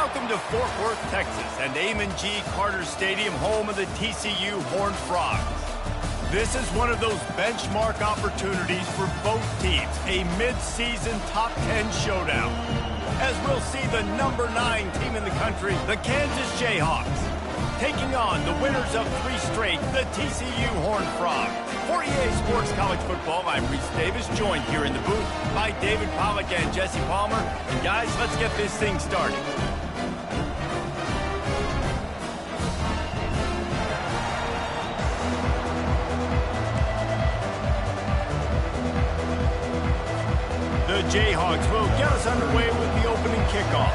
Welcome to Fort Worth, Texas, and Amon G. Carter Stadium, home of the TCU Horned Frogs. This is one of those benchmark opportunities for both teams, a mid-season top 10 showdown. As we'll see the number 9 team in the country, the Kansas Jayhawks, taking on the winners of 3 straight, the TCU Horned Frogs. For EA Sports College Football, I'm Reese Davis, joined here in the booth by David Pollack and Jesse Palmer. And guys, let's get this thing started. The Jayhawks will get us underway with the opening kickoff.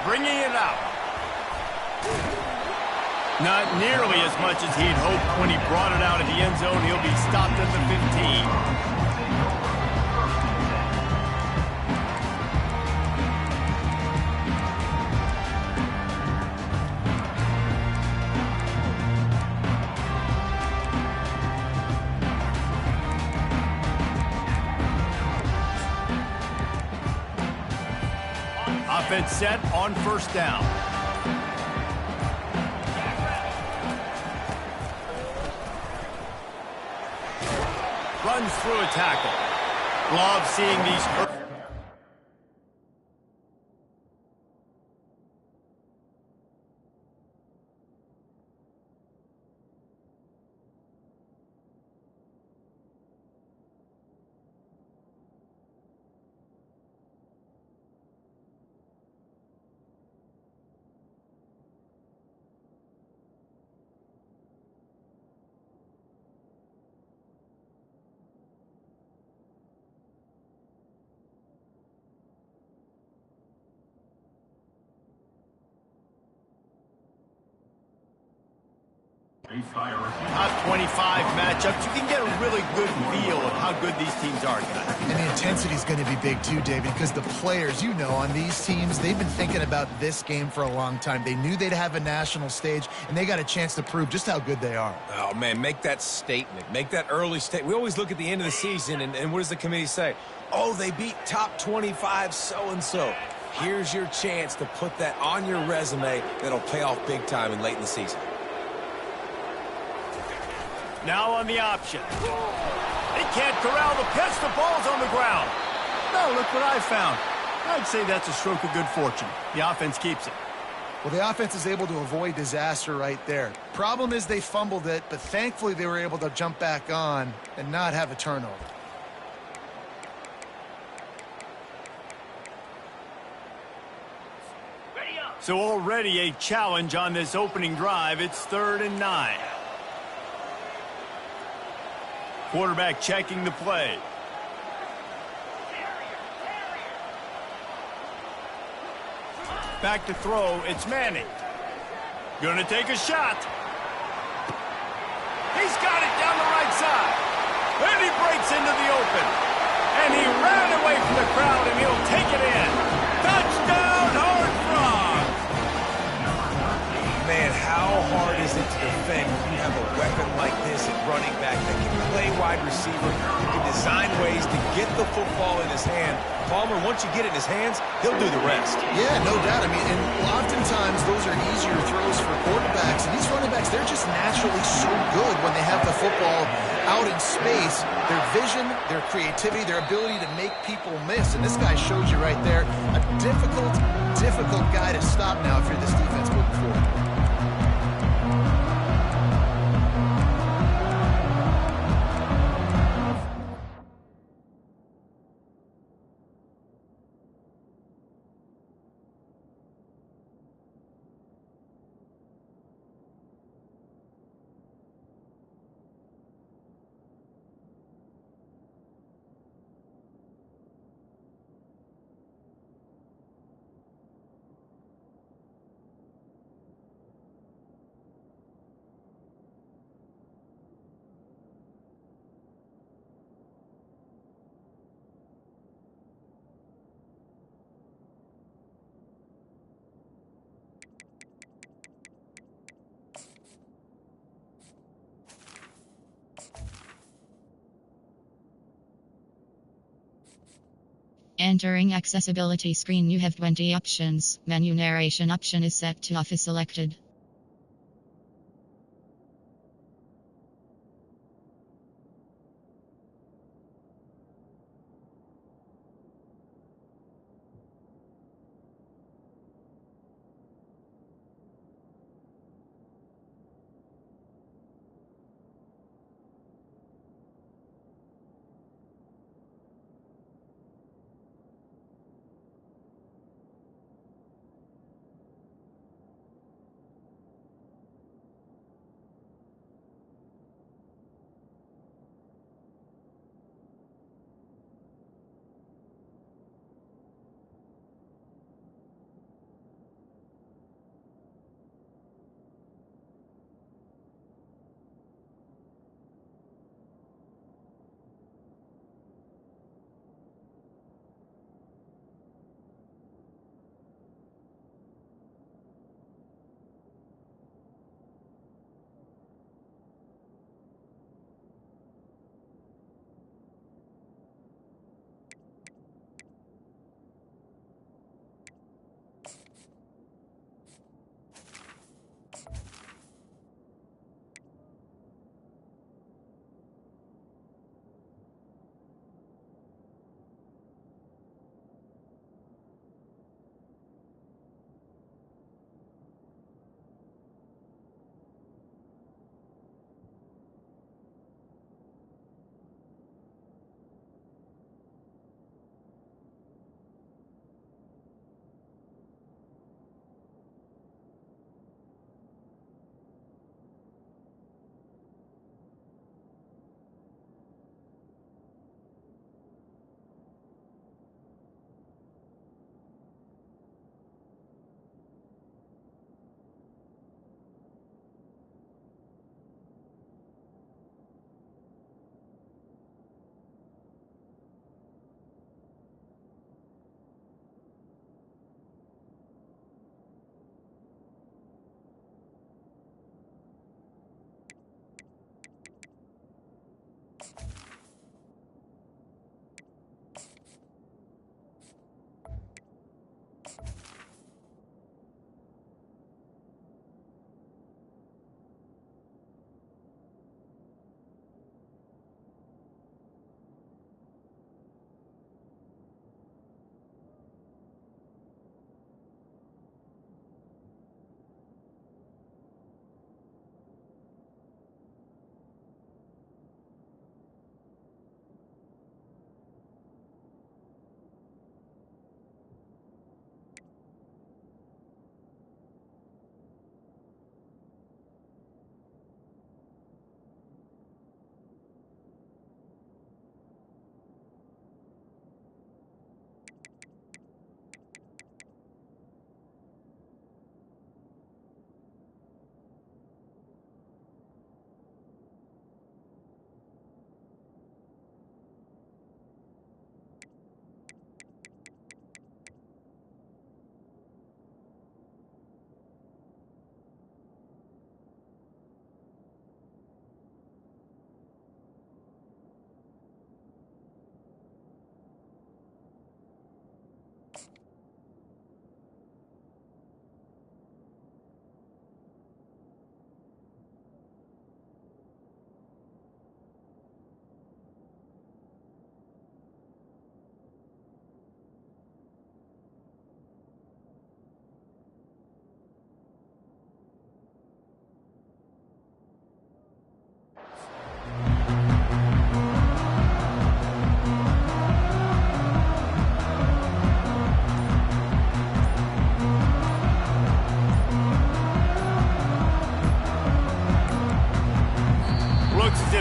Bringing it out. Not nearly as much as he'd hoped when he brought it out of the end zone. He'll be stopped at the 15. Offense set on first down. Runs through a tackle. Love seeing these. Top 25 matchups. You can get a really good feel of how good these teams are, guys. And the intensity is going to be big too, David, because the players, you know, on these teams, they've been thinking about this game for a long time. They knew they'd have a national stage, and they got a chance to prove just how good they are. Oh, man, make that statement. Make that early statement. We always look at the end of the season, and what does the committee say? Oh, they beat top 25 so-and-so. Here's your chance to put that on your resume that'll pay off big time and late in the season. Now on the option. They can't corral the pitch. The ball's on the ground. No, look what I found. I'd say that's a stroke of good fortune. The offense keeps it. Well, the offense is able to avoid disaster right there. Problem is they fumbled it, but thankfully they were able to jump back on and not have a turnover. So already a challenge on this opening drive. It's 3rd and 9. Quarterback checking the play. Back to throw, it's Manning. Gonna take a shot. He's got it down the right side. And he breaks into the open. And he ran away from the crowd, and he'll take it in. Touchdown, Horned Frogs! Man, how hard is it to defend when you have a weapon like this at running back that can play wide receiver, can design ways to get the football in his hand. Palmer, once you get it in his hands, he'll do the rest. Yeah, no doubt. I mean, and oftentimes those are easier throws for quarterbacks. And these running backs, they're just naturally so good when they have the football out in space. Their vision, their creativity, their ability to make people miss. And this guy shows you right there a difficult guy to stop now if you're this defense moving forward. Entering accessibility screen, you have 20 options. Menu narration option is set to off is selected.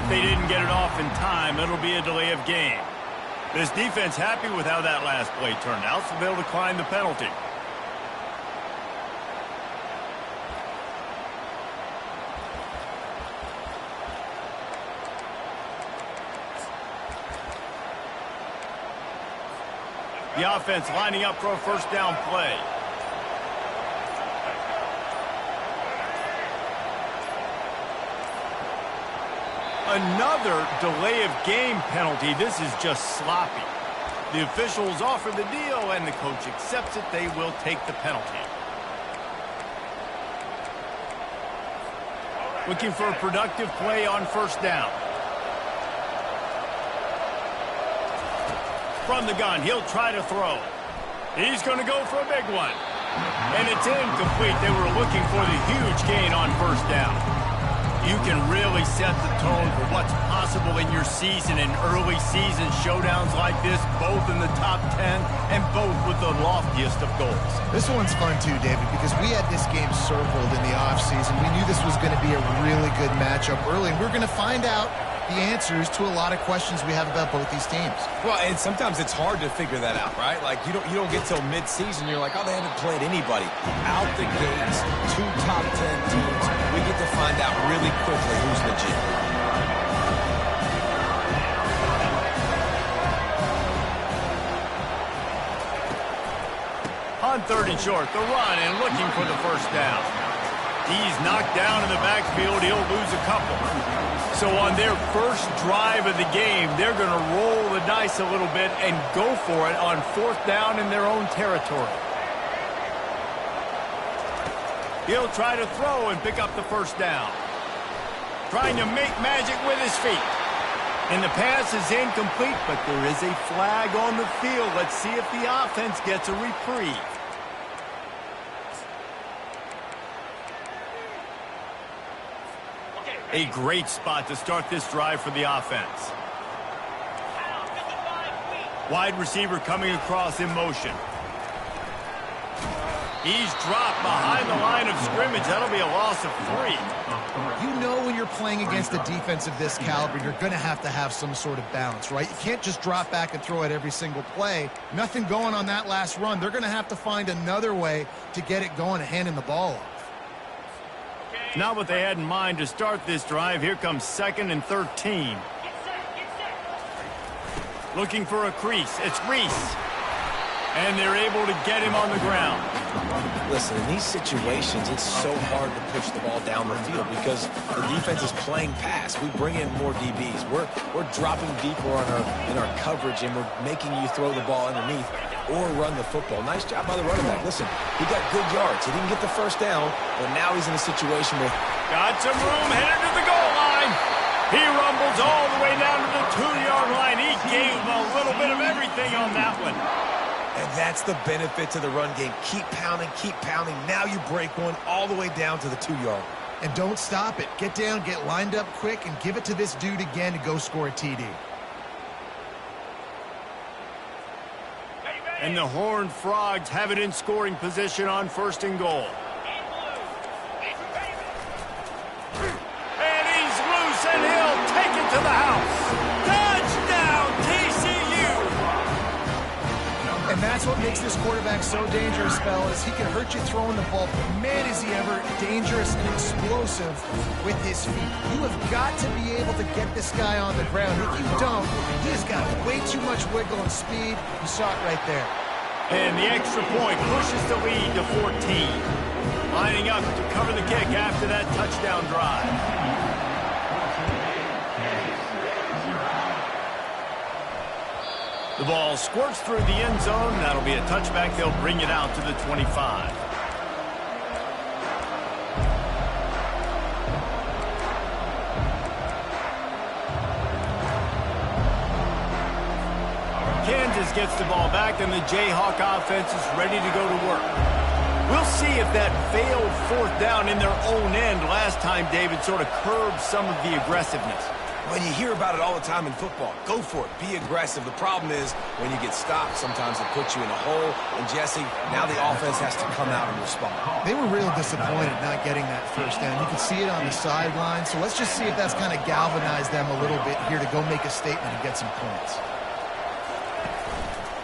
If they didn't get it off in time, it'll be a delay of game. This defense happy with how that last play turned out, so they'll decline the penalty. The offense lining up for a first down play. Another delay of game penalty. This is just sloppy. The officials offer the deal, and the coach accepts it. They will take the penalty. Looking for a productive play on first down. From the gun, he'll try to throw. He's going to go for a big one. And it's incomplete. They were looking for the huge gain on first down. You can really set the tone for what's possible in your season in early season showdowns like this, both in the top 10 and both with the loftiest of goals. This one's fun too, David, because we had this game circled in the offseason. We knew this was going to be a really good matchup early, and we're going to find out the answers to a lot of questions we have about both these teams. Well, and sometimes it's hard to figure that out, right? Like, you don't get till mid-season, you're like, oh, they haven't played anybody. Out the gates, 2 top 10 teams. We get to find out really quickly who's legit. On 3rd and short, the run and looking for the first down. He's knocked down in the backfield. He'll lose a couple. So on their first drive of the game, they're going to roll the dice a little bit and go for it on 4th down in their own territory. He'll try to throw and pick up the first down. Trying to make magic with his feet. And the pass is incomplete, but there is a flag on the field. Let's see if the offense gets a reprieve. A great spot to start this drive for the offense. Wide receiver coming across in motion. He's dropped behind the line of scrimmage. That'll be a loss of 3. You know when you're playing against a defense of this caliber, you're going to have some sort of balance, right? You can't just drop back and throw it every single play. Nothing going on that last run. They're going to have to find another way to get it going and handing the ball off. Not what they had in mind to start this drive. Here comes 2nd and 13. Looking for a crease. It's Reese. And they're able to get him on the ground. Listen, in these situations, it's so hard to push the ball down the field because the defense is playing pass. We bring in more DBs. We're dropping deeper in our coverage, and we're making you throw the ball underneath or run the football. Nice job by the running back. Listen, he got good yards. He didn't get the first down, but now he's in a situation where... Got some room, headed to the goal line. He rumbles all the way down to the 2-yard line. He gave him a little bit of everything on that one. And that's the benefit to the run game. Keep pounding, keep pounding. Now you break one all the way down to the 2-yard. And don't stop it. Get down, get lined up quick, and give it to this dude again to go score a TD. And the Horned Frogs have it in scoring position on 1st and goal. And he's loose, and he'll take it to the house. Touchdown, TCU! And that's what makes this quarterback so dangerous, fellas. He can hurt you throwing the ball, but man, is he ever dangerous and explosive with his feet. You have got to be able to get this guy on the ground. If you don't, he's got way too much wiggle and speed. You saw it right there. And the extra point pushes the lead to 14. Lining up to cover the kick after that touchdown drive. The ball squirts through the end zone. That'll be a touchback. They'll bring it out to the 25. Kansas gets the ball back, and the Jayhawk offense is ready to go to work. We'll see if that failed 4th down in their own end last time, David, sort of curbed some of the aggressiveness. When you hear about it all the time in football, go for it. Be aggressive. The problem is when you get stopped, sometimes it puts you in a hole. And, Jesse, now the offense has to come out and respond. They were real disappointed not getting that first down. You can see it on the sideline. So let's just see if that's kind of galvanized them a little bit here to go make a statement and get some points.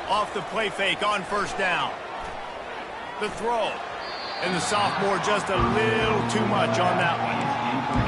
Off the play fake on 1st down. The throw. And the sophomore just a little too much on that one.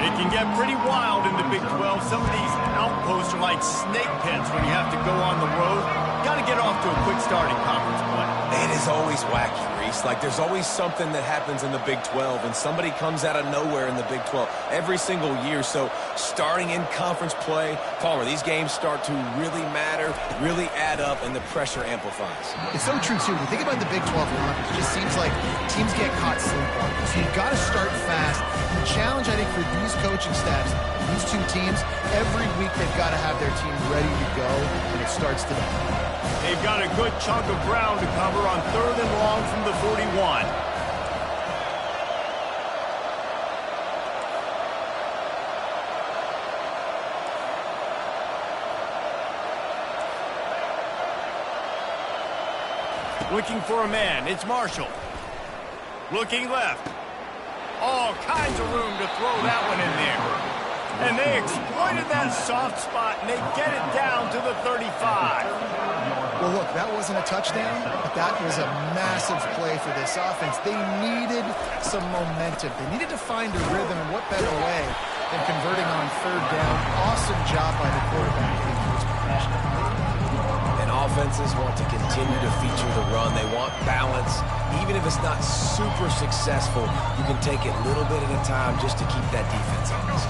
It can get pretty wild in the Big 12. Some of these outposts are like snake pits when you have to go on the road. Got to get off to a quick start in conference play. It is always wacky, Reese. Like, there's always something that happens in the Big 12, and somebody comes out of nowhere in the Big 12 every single year. So starting in conference play. Palmer, these games start to really matter, really add up, and the pressure amplifies. It's so true, too. When you think about the Big 12 conference, it just seems like teams get caught sleepwalking. So you've got to start fast. The challenge, I think, for these coaching staffs, these two teams, every week they've got to have their team ready to go, and it starts today. They've got a good chunk of ground to cover on 3rd and long from the 41. Looking for a man. It's Marshall. Looking left. All kinds of room to throw that one in there. And they exploited that soft spot, and they get it down to the 35. Well, look, that wasn't a touchdown, but that was a massive play for this offense. They needed some momentum. They needed to find a rhythm, and what better way than converting on 3rd down. Awesome job by the quarterback getting first progression. And offenses want to continue to feature the run. They want balance. Even if it's not super successful, you can take it little bit at a time just to keep that defense honest.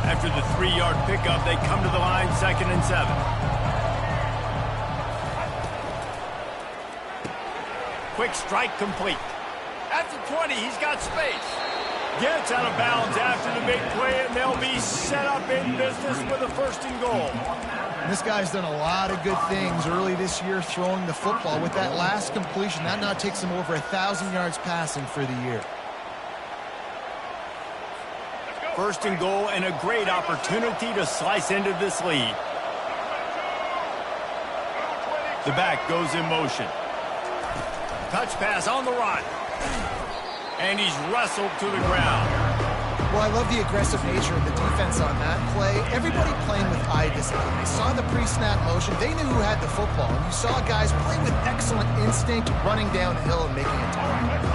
After the 3-yard pickup, they come to the line 2nd and 7. Quick strike complete. At the 20, he's got space. Gets out of bounds after the big play, and they'll be set up in business with a 1st and goal. This guy's done a lot of good things early this year throwing the football. With that last completion, that now takes him over 1,000 yards passing for the year. 1st and goal, and a great opportunity to slice into this lead. The back goes in motion. Touch pass on the run. And he's wrestled to the ground. Well, I love the aggressive nature of the defense on that play. Everybody playing with eye discipline. They saw the pre-snap motion. They knew who had the football. And you saw guys play with excellent instinct, running downhill and making a tackle.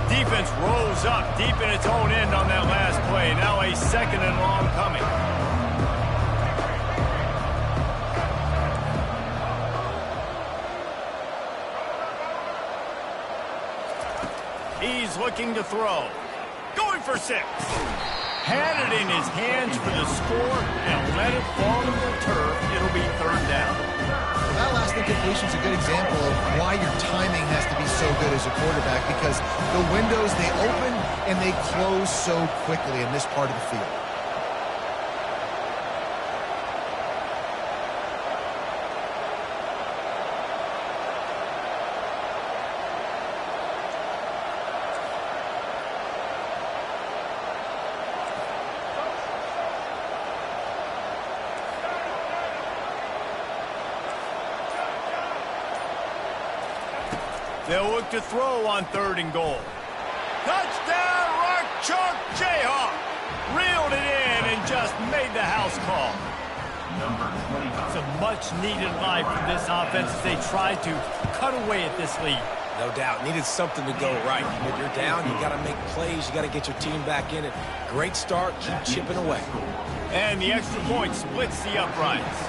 Defense rolls up deep in its own end on that last play. Now a 2nd and long coming. He's looking to throw. Going for 6. Had it in his hands for the score and let it fall to the turf. It'll be 3rd down. That last incompletion is a good example of why your timing has to be so good as a quarterback, because the windows, they open and they close so quickly in this part of the field. They'll look to throw on 3rd and goal. Touchdown, Rock Chalk Jayhawk. Reeled it in and just made the house call. It's a much-needed life for this offense as they try to cut away at this lead. No doubt. Needed something to go right. When you're down, you got to make plays. You got to get your team back in it. Great start. Keep chipping away. And the extra point splits the uprights.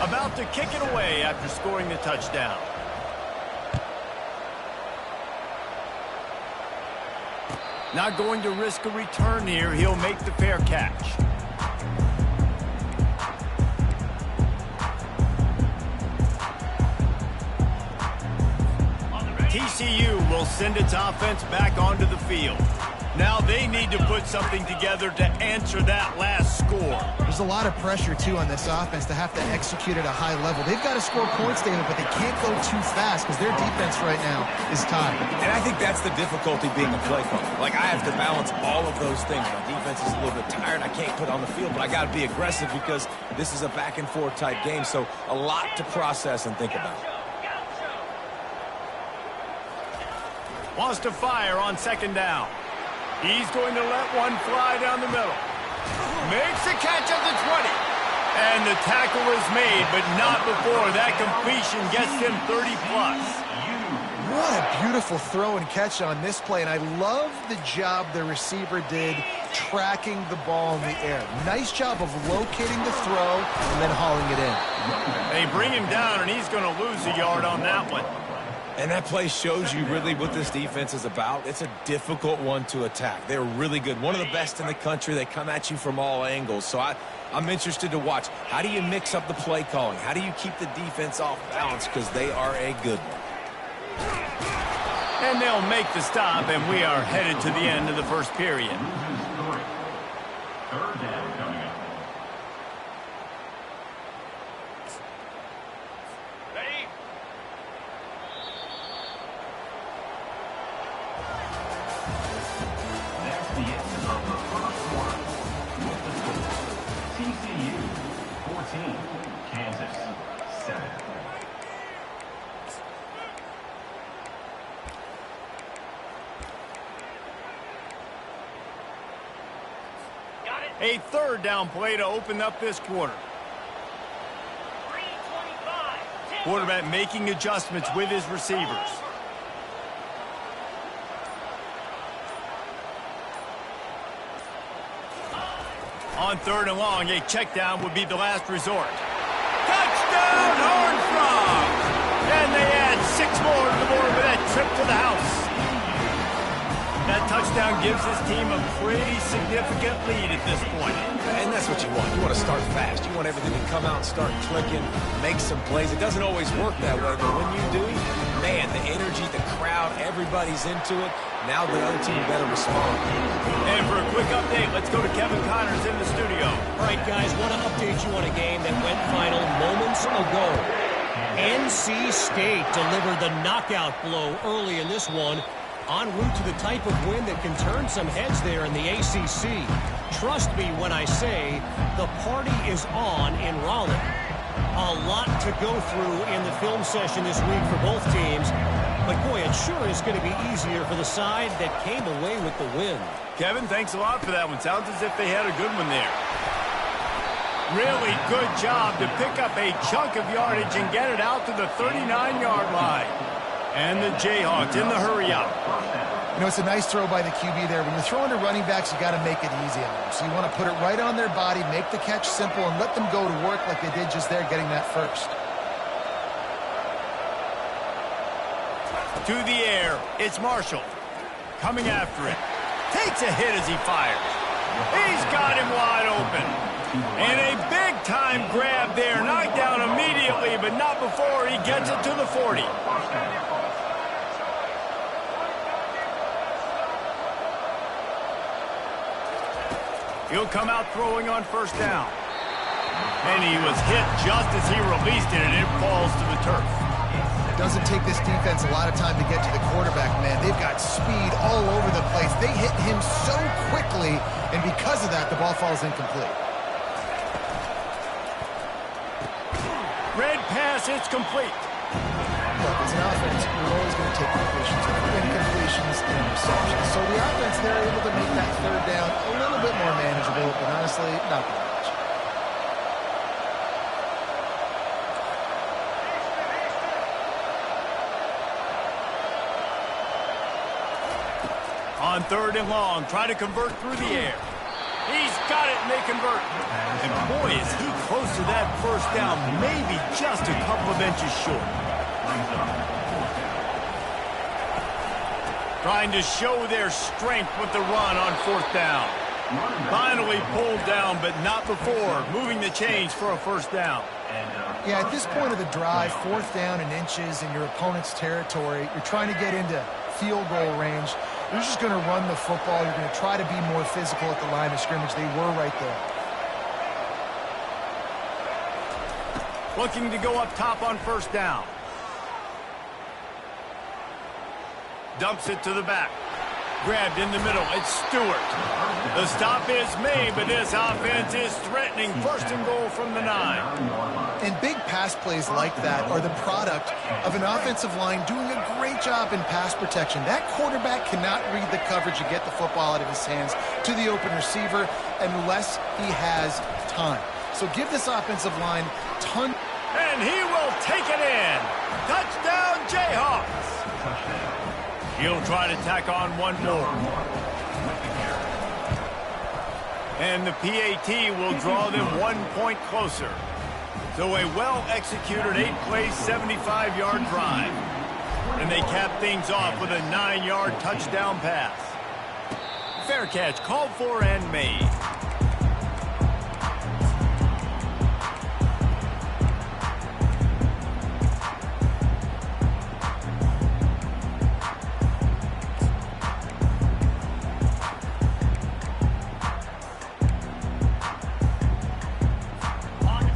About to kick it away after scoring the touchdown. Not going to risk a return here. He'll make the fair catch. TCU will send its offense back onto the field. Now they need to put something together to answer that last score. There's a lot of pressure, too, on this offense to have to execute at a high level. They've got to score points, David, but they can't go too fast because their defense right now is tied. And I think that's the difficulty being a play caller. Like, I have to balance all of those things. My defense is a little bit tired. I can't put on the field, but I got to be aggressive because this is a back-and-forth type game, so a lot to process and think about. Wants to fire on 2nd down. He's going to let one fly down the middle. Makes the catch at the 20. And the tackle is made, but not before that completion gets him 30-plus. What a beautiful throw and catch on this play, and I love the job the receiver did tracking the ball in the air. Nice job of locating the throw and then hauling it in. They bring him down, and he's going to lose a yard on that one. And that play shows you really what this defense is about. It's a difficult one to attack. They're really good. One of the best in the country. They come at you from all angles. So I'm interested to watch. How do you mix up the play calling? How do you keep the defense off balance? Because they are a good one. And they'll make the stop, and we are headed to the end of the first period. Third down coming up. Ready? That's the end of the first quarter. With the score, TCU 14, Kansas 7. A third down play to open up this quarter. Quarterback making adjustments with his receivers. On third and long, a check down would be the last resort. Touchdown, Horned Frogs! And they add 6 more to the board with that trip to the house. That touchdown gives his team a pretty significant lead at this point. And that's what you want. You want to start fast. You want everything to come out and start clicking, make some plays. It doesn't always work that way, but when you do, man, the energy, the crowd, everybody's into it. Now the other team better respond. And for a quick update, let's go to Kevin Connors in the studio. All right, guys, want to update you on a game that went final moments ago. NC State delivered the knockout blow early in this one, en route to the type of win that can turn some heads there in the ACC. Trust me when I say the party is on in Raleigh. A lot to go through in the film session this week for both teams, but boy, it sure is going to be easier for the side that came away with the win. Kevin, thanks a lot for that one. Sounds as if they had a good one there. Really good job to pick up a chunk of yardage and get it out to the 39-yard line. And the Jayhawks in the hurry-up. You know, it's a nice throw by the QB there. When you're throwing to running backs, you got to make it easy on them. So you want to put it right on their body, make the catch simple, and let them go to work like they did just there, getting that first. To the air, it's Marshall. Coming after it. Takes a hit as he fires. He's got him wide open. And a big-time grab there. Knocked down immediately, but not before he gets it to the 40. He'll come out throwing on first down. And he was hit just as he released it, and it falls to the turf. It doesn't take this defense a lot of time to get to the quarterback, man. They've got speed all over the place. They hit him so quickly, and because of that, the ball falls incomplete. Red pass, it's complete. Look, as an offense, you're always going to take completions, incompletions, and receptions. So the offense, they're able to make that third down a little bit more manageable, but honestly, not that much. On third and long, try to convert through the air. He's got it, and they convert. And boy, is he close to that first down, maybe just a couple of inches short. Trying to show their strength with the run on fourth down. Finally pulled down, but not before moving the chains for a first down. Yeah, at this point of the drive, fourth down and inches in your opponent's territory, you're trying to get into field goal range. You're just going to run the football. You're going to try to be more physical at the line of scrimmage. They were right there. Looking to go up top on first down. Dumps it to the back. Grabbed in the middle. It's Stewart. The stop is made, but this offense is threatening first and goal from the 9. And big pass plays like that are the product of an offensive line doing a great job in pass protection. That quarterback cannot read the coverage and get the football out of his hands to the open receiver unless he has time. So give this offensive line ton. And he will take it in. Touchdown, Jayhawks. He'll try to tack on one more. And the PAT will draw them 1 point closer. So a well-executed 8-play, 75-yard drive. And they cap things off with a 9-yard touchdown pass. Fair catch called for and made.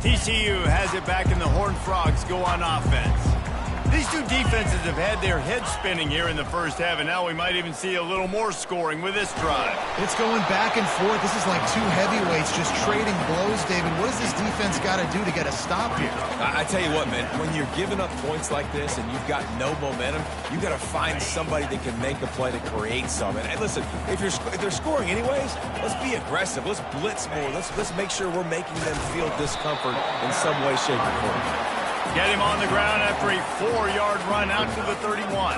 TCU has it back, and the Horned Frogs go on offense. These two defenses have had their heads spinning here in the first half, and now we might even see a little more scoring with this drive. It's going back and forth. This is like two heavyweights just trading blows, David. What does this defense got to do to get a stop here? I tell you what, man, when you're giving up points like this and you've got no momentum, you got to find somebody that can make a play to create something. And listen, if they're scoring anyways, let's be aggressive. Let's blitz more. Let's make sure we're making them feel discomfort in some way, shape, or form. Get him on the ground after a 4-yard run out to the 31.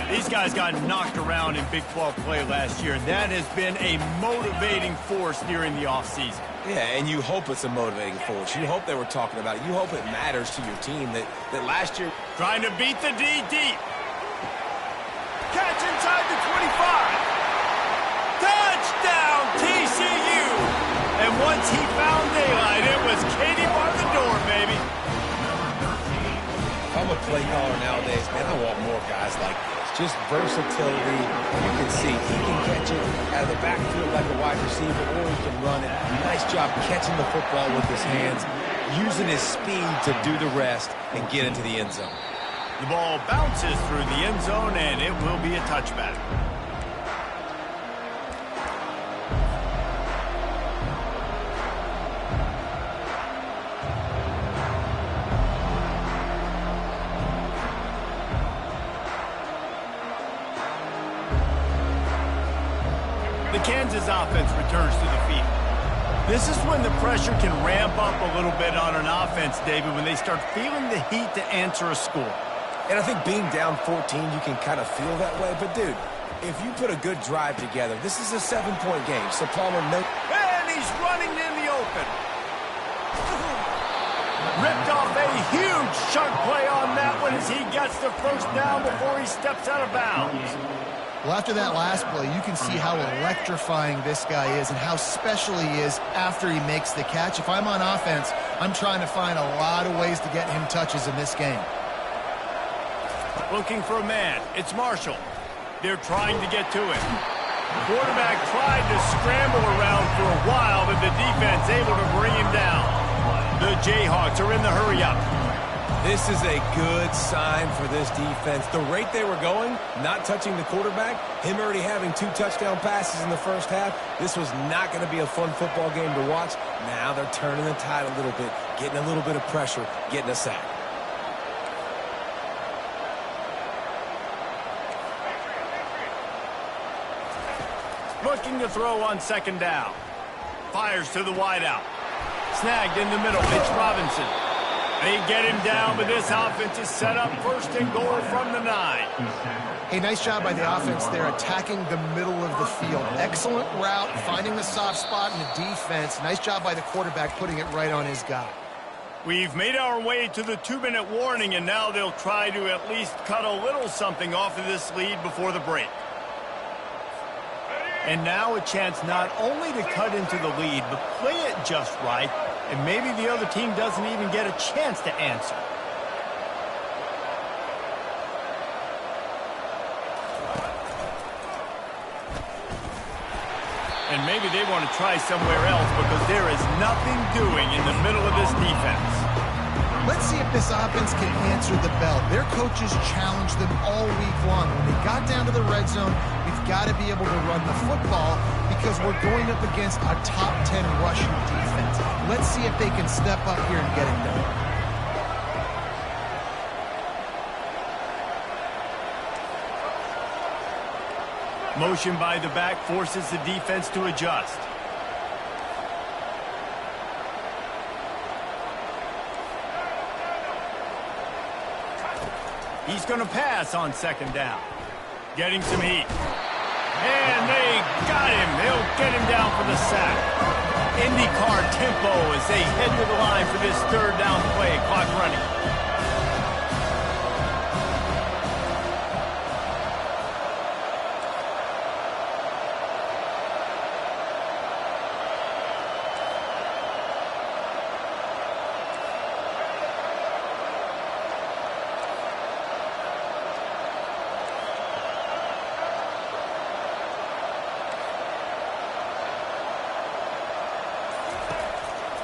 These guys got knocked around in Big 12 play last year. That has been a motivating force during the offseason. Yeah, and you hope it's a motivating force. You hope they were talking about it. You hope it matters to your team that last year... Trying to beat the D deep. Catch inside the 25. Touchdown, TCU. And once he found daylight, it was Katie bar the door, baby. I'm a play caller nowadays, man. I want more guys like this. Just versatility. You can see he can catch it out of the backfield like a wide receiver, or he can run it. Nice job catching the football with his hands, using his speed to do the rest and get into the end zone. The ball bounces through the end zone, and it will be a touchback. The Kansas offense returns to the field. This is when the pressure can ramp up a little bit on an offense, David, when they start feeling the heat to answer a score. And I think being down 14, you can kind of feel that way. But, dude, if you put a good drive together, this is a 7-point game. So Palmer, no... And he's running in the open. Ripped off a huge chunk play on that one as he gets the first down before he steps out of bounds. Well, after that last play, you can see how electrifying this guy is and how special he is after he makes the catch. If I'm on offense, I'm trying to find a lot of ways to get him touches in this game. Looking for a man. It's Marshall. They're trying to get to him. The quarterback tried to scramble around for a while, but the defense able to bring him down. The Jayhawks are in the hurry-up. This is a good sign for this defense. The rate they were going, not touching the quarterback, him already having 2 touchdown passes in the first half, this was not going to be a fun football game to watch. Now they're turning the tide a little bit, getting a little bit of pressure, getting a sack. Looking to throw on second down. Fires to the wideout. Snagged in the middle. It's Robinson. They get him down, but this offense is set up first and goal from the 9. Hey, nice job by the offense there, attacking the middle of the field. Excellent route, finding the soft spot in the defense. Nice job by the quarterback putting it right on his guy. We've made our way to the 2-minute warning, and now they'll try to at least cut a little something off of this lead before the break. And now a chance not only to cut into the lead, but play it just right, and maybe the other team doesn't even get a chance to answer. And maybe they want to try somewhere else because there is nothing doing in the middle of this defense. Let's see if this offense can answer the bell. Their coaches challenged them all week long. When they got down to the red zone, we've got to be able to run the football because we're going up against a top 10 rushing defense. Let's see if they can step up here and get it done. Motion by the back forces the defense to adjust. He's going to pass on second down. Getting some heat. And they got him. They'll get him down for the sack. IndyCar tempo as they head to the line for this third down play. Clock running.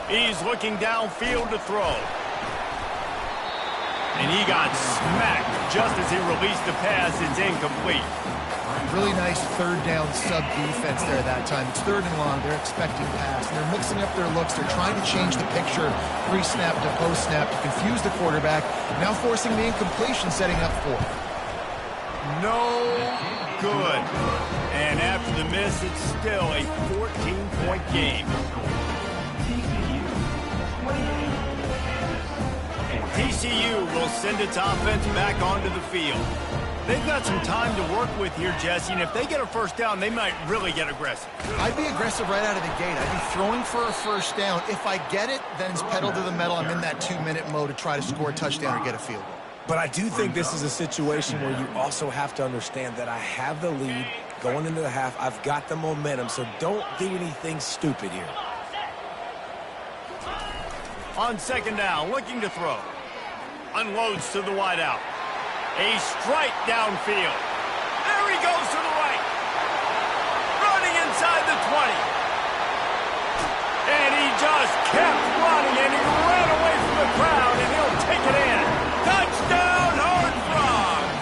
He's looking downfield to throw. And he got smacked just as he released the pass. It's incomplete. Really nice third down sub defense there that time. It's third and long. They're expecting pass. And they're mixing up their looks. They're trying to change the picture pre-snap to post-snap to confuse the quarterback. Now forcing the incompletion, setting up fourth. No good. And after the miss, it's still a 14-point game. TCU will send its offense back onto the field. They've got some time to work with here, Jesse, and if they get a first down, they might really get aggressive. I'd be aggressive right out of the gate. I'd be throwing for a first down. If I get it, then it's pedal to the metal. I'm in that 2-minute mode to try to score a touchdown or get a field goal. But I do think this is a situation where you also have to understand that I have the lead going into the half. I've got the momentum, so don't do anything stupid here. On second down, looking to throw. Unloads to the wideout. A strike downfield. There he goes to the right. Running inside the 20. And he just kept running, and he ran away from the crowd, and he'll take it in. Touchdown, Horned Frogs!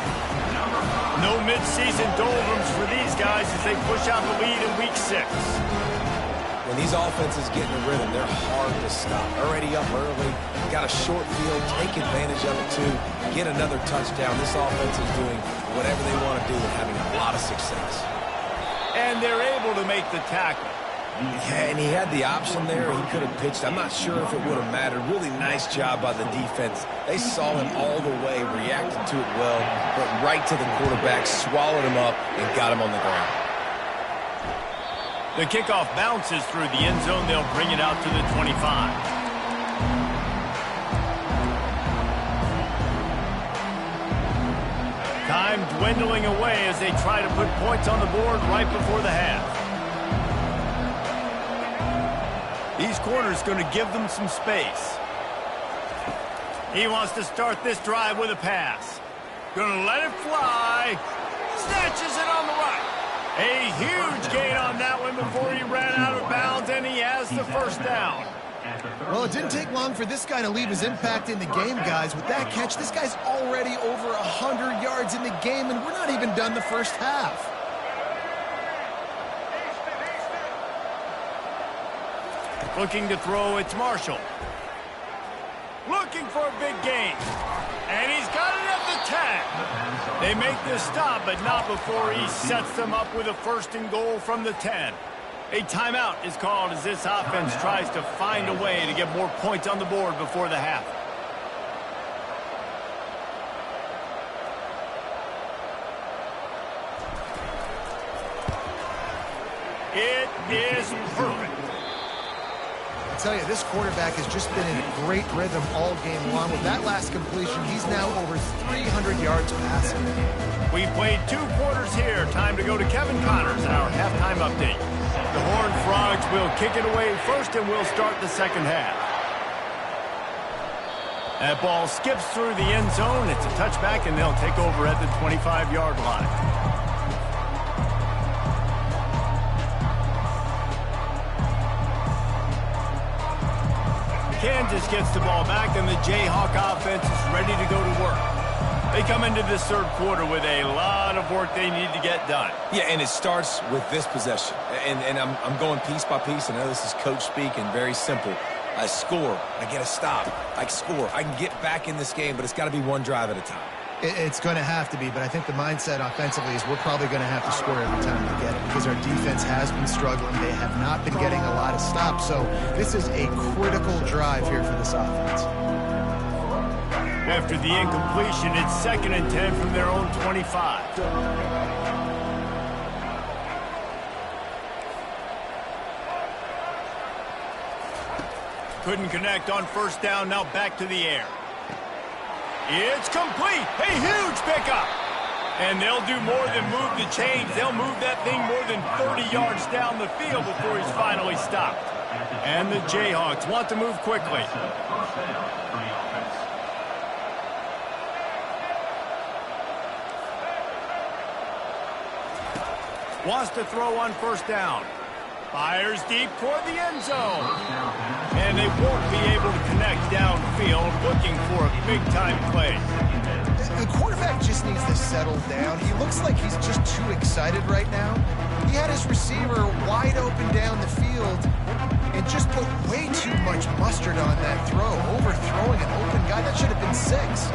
No midseason doldrums for these guys as they push out the lead in Week 6. When these offenses get in a rhythm, they're hard to stop. Already up early, got a short field, take advantage of it too, get another touchdown. This offense is doing whatever they want to do and having a lot of success. And they're able to make the tackle. Yeah, and he had the option there. He could have pitched. I'm not sure if it would have mattered. Really nice job by the defense. They saw him all the way, reacted to it well, but right to the quarterback, swallowed him up, and got him on the ground. The kickoff bounces through the end zone. They'll bring it out to the 25. Time dwindling away as they try to put points on the board right before the half. These corners going to give them some space. He wants to start this drive with a pass. Going to let it fly. Snatches it on the right. A huge gain on that one before he ran out of bounds, and he has the first down. Well, it didn't take long for this guy to leave his impact in the game, guys. With that catch, this guy's already over 100 yards in the game, and we're not even done the first half. Looking to throw, it's Marshall. Looking for a big gain. And he's got it at the 10. They make the stop, but not before he sets them up with a first and goal from the 10. A timeout is called as this offense tries to find a way to get more points on the board before the half. It is perfect. I tell you, this quarterback has just been in great rhythm all game long. With that last completion, he's now over 300 yards passing. We played 2 quarters here. Time to go to Kevin Connors in our halftime update. The Horned Frogs will kick it away first, and we'll start the second half. That ball skips through the end zone. It's a touchback, and they'll take over at the 25-yard line. Kansas gets the ball back, and the Jayhawk offense is ready to go to work. They come into this third quarter with a lot of work they need to get done. Yeah, and it starts with this possession. And I'm going piece by piece. I know this is coach speak and very simple. I score. I get a stop. I score. I can get back in this game, but it's got to be one drive at a time. It's going to have to be, but I think the mindset offensively is we're probably going to have to score every time we get it because our defense has been struggling. They have not been getting a lot of stops, so this is a critical drive here for this offense. After the incompletion, it's 2nd and 10 from their own 25. Couldn't connect on first down, now back to the air. It's complete. A huge pickup. And they'll do more than move the chains. They'll move that thing more than 30 yards down the field before he's finally stopped. And the Jayhawks want to move quickly. Wants to throw on first down. Fires deep toward the end zone. And they won't be able to connect downfield, looking for a big-time play. The quarterback just needs to settle down. He looks like he's just too excited right now. He had his receiver wide open down the field and just put way too much mustard on that throw, overthrowing an open guy. That should have been 6.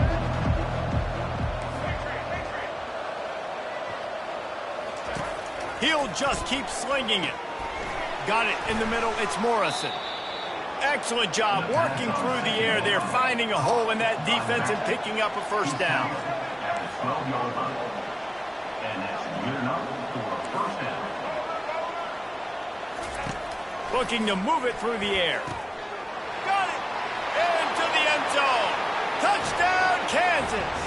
He'll just keep slinging it. Got it in the middle. It's Morrison. Excellent job working through the air there, finding a hole in that defense and picking up a first down. At the 12-yard line. And that's good enough for a first down. Looking to move it through the air. Got it! Into the end zone. Touchdown, Kansas!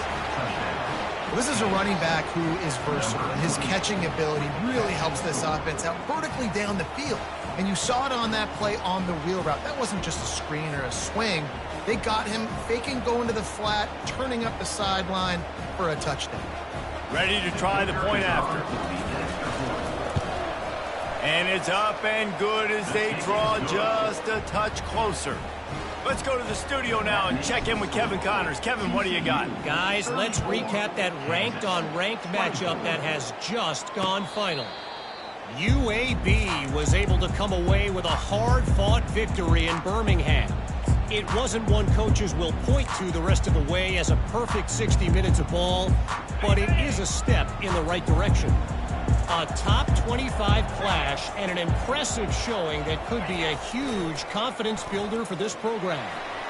This is a running back who is versatile, and his catching ability really helps this offense out vertically down the field. And you saw it on that play on the wheel route. That wasn't just a screen or a swing. They got him faking going to the flat, turning up the sideline for a touchdown. Ready to try the point after. And it's up and good as they draw just a touch closer. Let's go to the studio now and check in with Kevin Connors. Kevin, what do you got? Guys, let's recap that ranked-on-ranked matchup that has just gone final. UAB was able to come away with a hard-fought victory in Birmingham. It wasn't one coaches will point to the rest of the way as a perfect 60 minutes of ball, but it is a step in the right direction. A top 25 clash and an impressive showing that could be a huge confidence builder for this program.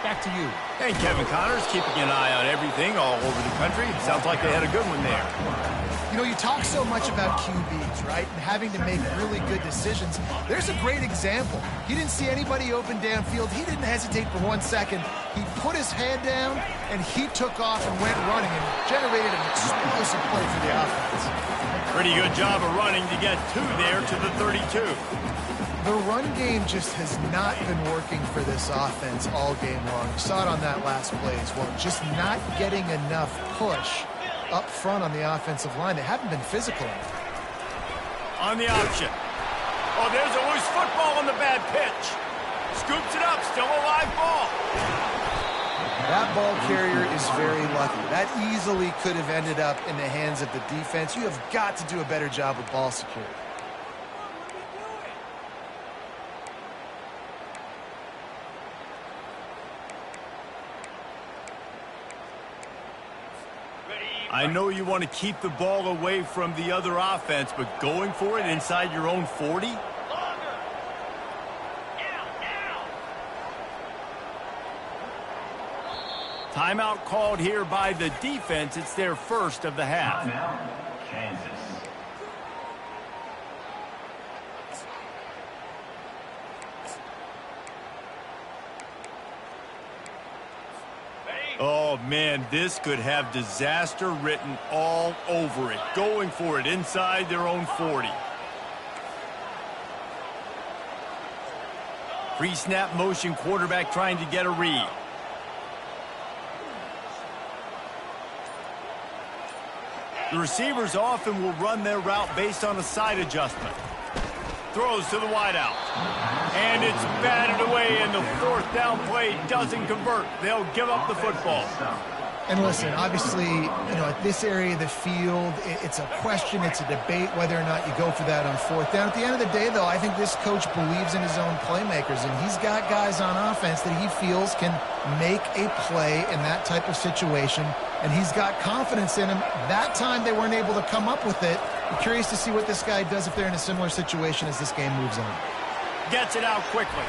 Back to you. Hey, Kevin Connors, keeping an eye on everything all over the country. Sounds like they had a good one there. You know, you talk so much about QBs, right, and having to make really good decisions. There's a great example. He didn't see anybody open downfield. He didn't hesitate for 1 second. He put his head down, and he took off and went running and generated an explosive play for the offense. Pretty good job of running to get 2 there to the 32. The run game just has not been working for this offense all game long. You saw it on that last play as well. Just not getting enough push up front on the offensive line. They haven't been physical enough. On the option. Oh, there's a loose football on the bad pitch. Scoops it up, still a live ball. That ball carrier is very lucky. That easily could have ended up in the hands of the defense. You have got to do a better job with ball security. I know you want to keep the ball away from the other offense, but going for it inside your own 40? Timeout called here by the defense. It's their first of the half. Timeout, Kansas. Oh, man, this could have disaster written all over it. Going for it inside their own 40. Pre-snap motion, quarterback trying to get a read. The receivers often will run their route based on a side adjustment. Throws to the wideout. And it's batted away, and the 4th down play doesn't convert. They'll give up the football. And listen, obviously, you know, at this area of the field, it's a question, it's a debate whether or not you go for that on 4th down. At the end of the day, though, I think this coach believes in his own playmakers, and he's got guys on offense that he feels can make a play in that type of situation, and he's got confidence in him. That time they weren't able to come up with it. I'm curious to see what this guy does if they're in a similar situation as this game moves on. Gets it out quickly.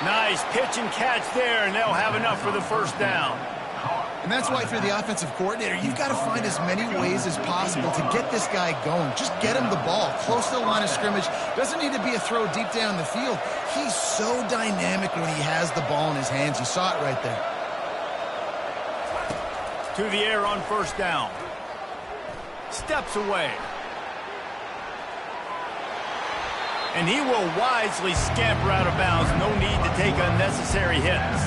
Nice pitch and catch there, and they'll have enough for the first down. And that's why, if you're the offensive coordinator, you've got to find as many ways as possible to get this guy going. Just get him the ball close to the line of scrimmage. Doesn't need to be a throw deep down the field. He's so dynamic when he has the ball in his hands. You saw it right there. To the air on first down. Steps away. And he will wisely scamper out of bounds. No need to take unnecessary hits.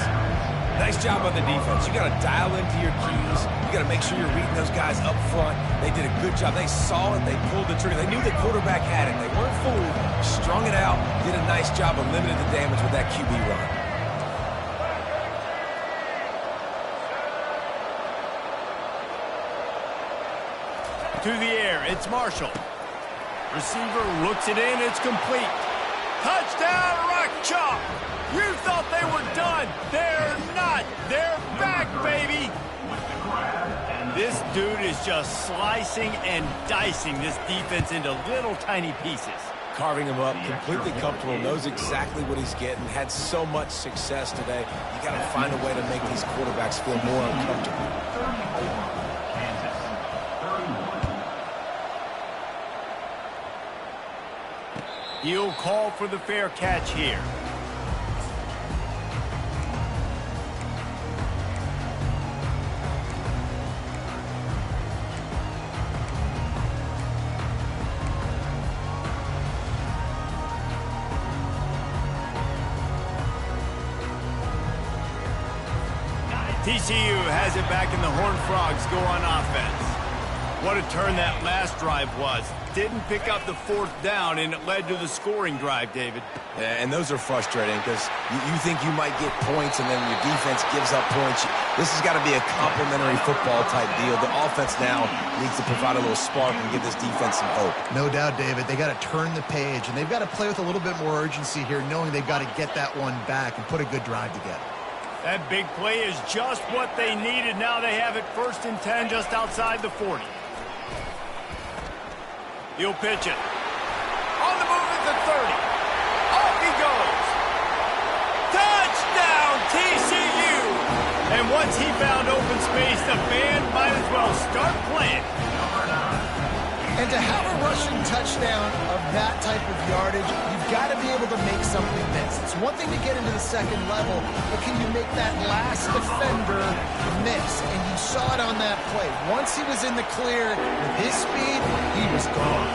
Nice job on the defense. You got to dial into your keys. You got to make sure you're reading those guys up front. They did a good job. They saw it. They pulled the trigger. They knew the quarterback had it. They weren't fooled. Strung it out. Did a nice job of limiting the damage with that QB run. To the air, it's Marshall. Receiver looks it in, it's complete. Touchdown, Rock Chalk! You thought they were done. They're not. They're back, baby. This dude is just slicing and dicing this defense into little tiny pieces. Carving him up, completely comfortable, knows exactly what he's getting, had so much success today. You got to find a way to make these quarterbacks feel more uncomfortable. 34, Kansas. 31. He'll call for the fair catch here. TCU has it back, and the Horned Frogs go on offense. What a turn that last drive was. Didn't pick up the fourth down, and it led to the scoring drive, David. Yeah, and those are frustrating because you think you might get points, and then your defense gives up points. This has got to be a complementary football type deal. The offense now needs to provide a little spark and give this defense some hope. No doubt, David. They got to turn the page, and they've got to play with a little bit more urgency here, knowing they've got to get that one back and put a good drive together. That big play is just what they needed. Now they have it 1st and 10 just outside the 40. He'll pitch it. On the move at the 30. Off he goes. Touchdown, TCU! And once he found open space, the band might as well start playing. And to have a rushing touchdown of that type of yardage, you've got to be able to make something miss. It's one thing to get into the second level, but can you make that last defender miss? And you saw it on that play. Once he was in the clear, with his speed, he was gone.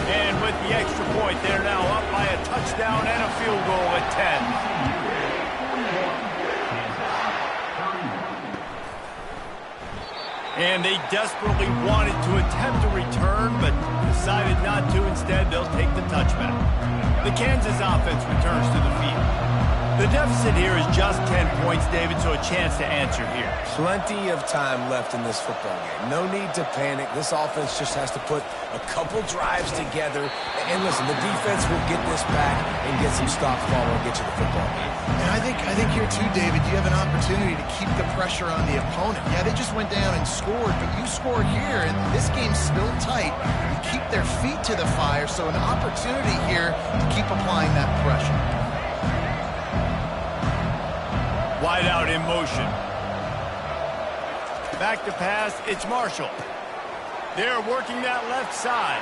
And with the extra point, they're now up by a touchdown and a field goal at 10. And they desperately wanted to attempt a return, but decided not to. Instead, they'll take the touchback. The Kansas offense returns to the field. The deficit here is just 10 points, David, so a chance to answer here. Plenty of time left in this football game. No need to panic. This offense just has to put a couple drives together. And listen, the defense will get this back and get some stops following and get you the football game. And I think here too, David, you have an opportunity to keep the pressure on the opponent. Yeah, they just went down and scored, but you score here, and this game's still tight. You keep their feet to the fire, so an opportunity here to keep applying that pressure. Wide out in motion. Back to pass, it's Marshall. They're working that left side.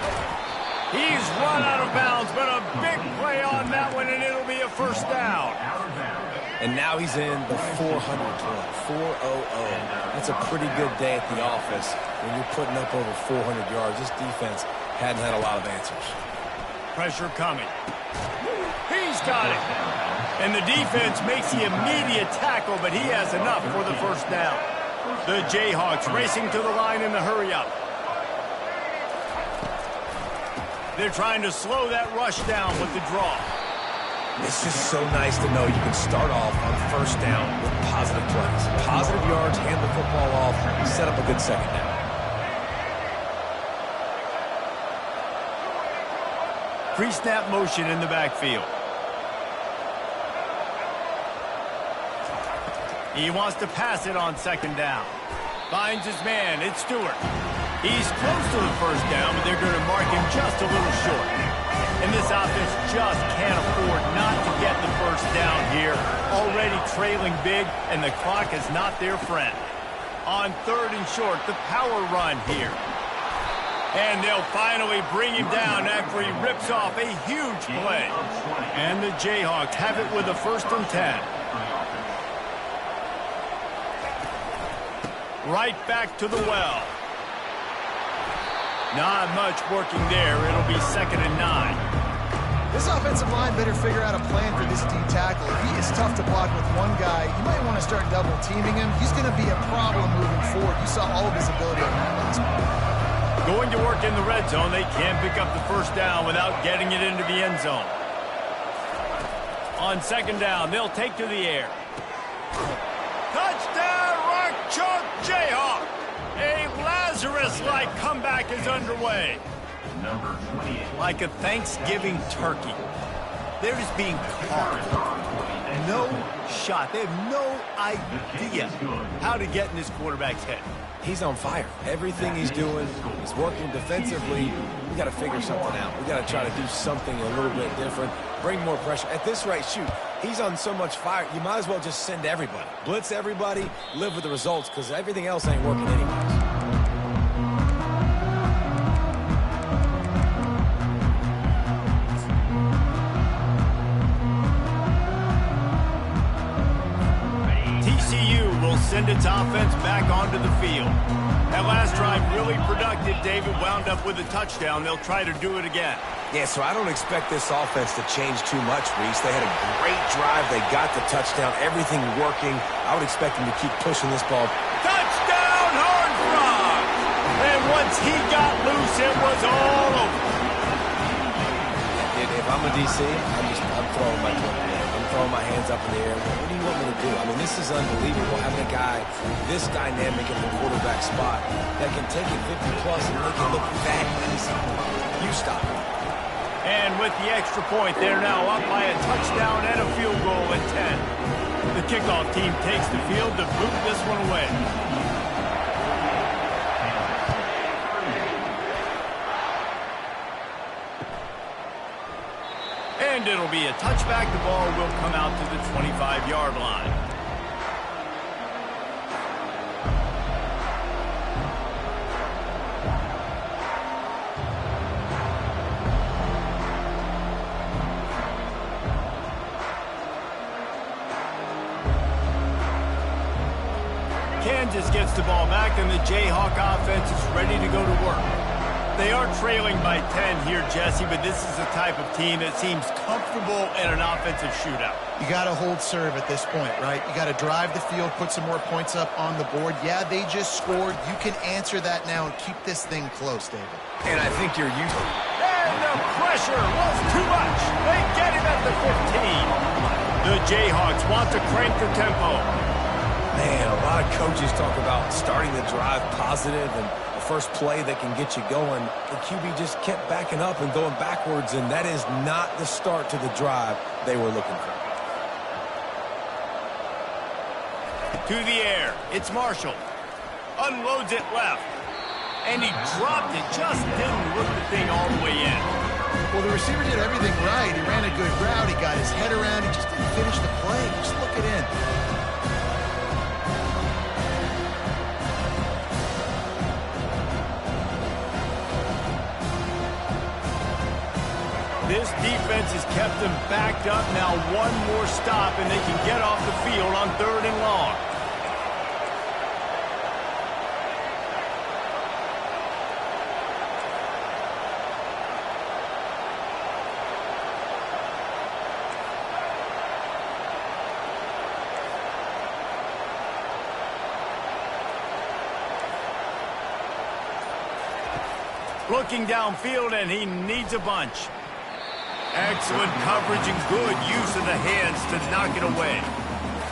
He's run out of bounds, but a big play on that one, and it'll be a first down. And now he's in the 400 club, 400. That's a pretty good day at the office when you're putting up over 400 yards. This defense hadn't had a lot of answers. Pressure coming. He's got it. And the defense makes the immediate tackle, but he has enough for the first down. The Jayhawks racing to the line in the hurry-up. They're trying to slow that rush down with the draw. It's just so nice to know you can start off on first down with positive plays. Positive yards, hand the football off, set up a good second down. Pre-snap motion in the backfield. He wants to pass it on second down. Finds his man. It's Stewart. He's close to the first down, but they're going to mark him just a little short. And this offense just can't afford not to get the first down here. Already trailing big, and the clock is not their friend. On 3rd and short, the power run here. And they'll finally bring him down after he rips off a huge play. And the Jayhawks have it with a 1st and 10. Right back to the well. Not much working there. It'll be 2nd and 9. This offensive line better figure out a plan for this D tackle. If he is tough to block with one guy, you might want to start double teaming him. He's going to be a problem moving forward. You saw all of his ability on that last one. Going to work in the red zone, they can't pick up the first down without getting it into the end zone. On second down, they'll take to the air. Touchdown, Rock Chalk Jayhawk! A Lazarus-like comeback is underway. Number 28. Like a Thanksgiving turkey. They're just being carved. No shot. They have no idea how to get in this quarterback's head. He's on fire. Everything he's doing, he's working defensively. We got to figure something out. We got to try to do something a little bit different. Bring more pressure. At this rate, shoot, he's on so much fire, you might as well just send everybody. Blitz everybody, live with the results, because everything else ain't working anyways. Send its offense back onto the field. That last drive really productive. David wound up with a touchdown. They'll try to do it again. Yeah, so I don't expect this offense to change too much, Reese. They had a great drive. They got the touchdown. Everything working. I would expect them to keep pushing this ball. Touchdown, Horned Frogs! And once he got loose, it was all over. If I'm a DC, I'm throwing my foot. Throwing my hands up in the air. What do you want me to do? I mean, this is unbelievable. Having a guy this dynamic at the quarterback spot that can take it 50-plus and make it look that easy. You stop it. And with the extra point, they're now up by a touchdown and a field goal at 10. The kickoff team takes the field to boot this one away. And it'll be a touchback. The ball will come out to the 25-yard line. Kansas gets the ball back, and the Jayhawk offense is ready to go to work. They are trailing by 10 here, Jesse, but this is the type of team that seems comfortable in an offensive shootout. You got to hold serve at this point, right? You got to drive the field, put some more points up on the board. Yeah, they just scored. You can answer that now and keep this thing close, David. And I think you're used to it. And the pressure was too much. They get him at the 15. The Jayhawks want to crank the tempo. Man, a lot of coaches talk about starting the drive positive and first play that can get you going. The QB just kept backing up and going backwards, and that is not the start to the drive they were looking for. To the air, it's Marshall. Unloads it left. And he dropped it, just didn't look the thing all the way in. Well, the receiver did everything right. He ran a good route. He got his head around. He just didn't finish the play. Just look it in. This defense has kept them backed up. Now one more stop, and they can get off the field on 3rd and long. Looking downfield, and he needs a bunch. Excellent coverage and good use of the hands to knock it away.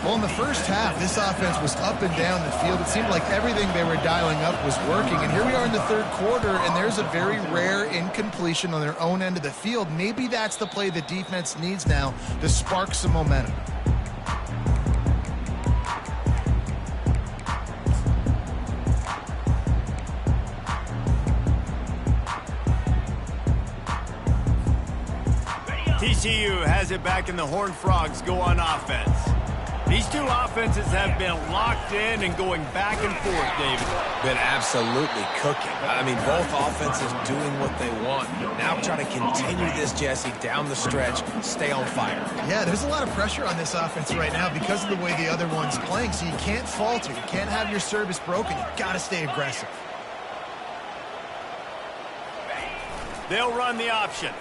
Well, in the first half, this offense was up and down the field. It seemed like everything they were dialing up was working. And here we are in the 3rd quarter, and there's a very rare incompletion on their own end of the field. Maybe that's the play the defense needs now to spark some momentum. TCU has it back, and the Horned Frogs go on offense. These two offenses have been locked in and going back and forth, David. Been absolutely cooking. I mean, both offenses doing what they want. Now trying to continue this, Jesse, down the stretch, stay on fire. Yeah, there's a lot of pressure on this offense right now because of the way the other one's playing, so you can't falter. You can't have your service broken. You've got to stay aggressive. They'll run the option.